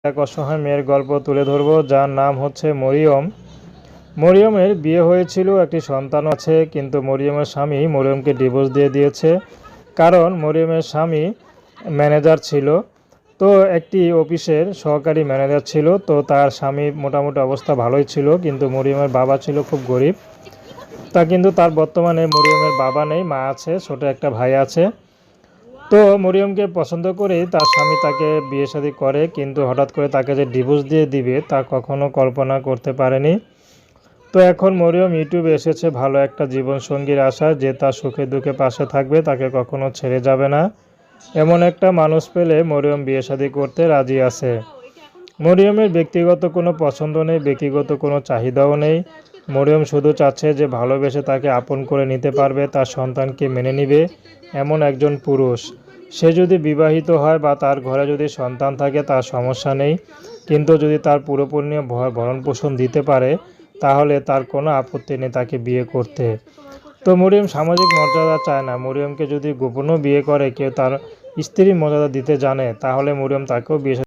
এক অসহায় মেয়ের গল্প তুলে ধরব, যার নাম হচ্ছে মরিয়ম। মরিয়মের বিয়ে হয়েছিল, একটি সন্তান আছে, কিন্তু মরিয়মের স্বামী মরিয়মকে ডিভোর্স দিয়ে দিয়েছে। কারণ মরিয়মের স্বামী ম্যানেজার ছিল, তো একটি অফিসের সহকারী ম্যানেজার ছিল। তো তার স্বামী মোটামুটি অবস্থা ভালোই ছিল, কিন্তু মরিয়মের বাবা ছিল খুব গরিব। কিন্তু তার বর্তমানে মরিয়মের বাবা নেই, মা আছে, ছোট একটা ভাই আছে। তো মরিয়মকে পছন্দ করেই তার স্বামী তাকে বিয়ে শাদী করে, কিন্তু হঠাৎ করে তাকে যে ডিভোর্স দিয়ে দিবে তা কখনো কল্পনা করতে পারেনি। তো এখন মরিয়ম ইউটিউবে এসেছে ভালো একটা জীবনসঙ্গীর আশায়, যে তার সুখে দুঃখে পাশে থাকবে, তাকে কখনো ছেড়ে যাবে না। এমন একটা মানুষ পেলে মরিয়ম বিয়ে শাদী করতে রাজি আছে। মরিয়মের ব্যক্তিগত কোনো পছন্দ নেই, ব্যক্তিগত কোনো চাহিদাও নেই। মরিয়ম শুধু চাচ্ছে যে ভালোবেসে তাকে আপন করে নিতে পারবে, তার সন্তানকে মেনে নিবে এমন একজন পুরুষ। সে যদি বিবাহিত হয় বা তার ঘরে যদি সন্তান থাকে তার সমস্যা নেই, কিন্তু যদি তার পুরোপুরি ভরণ পোষণ দিতে পারে তাহলে তার কোনো আপত্তি নেই তাকে বিয়ে করতে। তো মরিয়ম সামাজিক মর্যাদা চায় না। মরিয়মকে যদি গোপনও বিয়ে করে, কেউ তার স্ত্রীর মর্যাদা দিতে জানে, তাহলে মরিয়ম তাকেও বিয়ে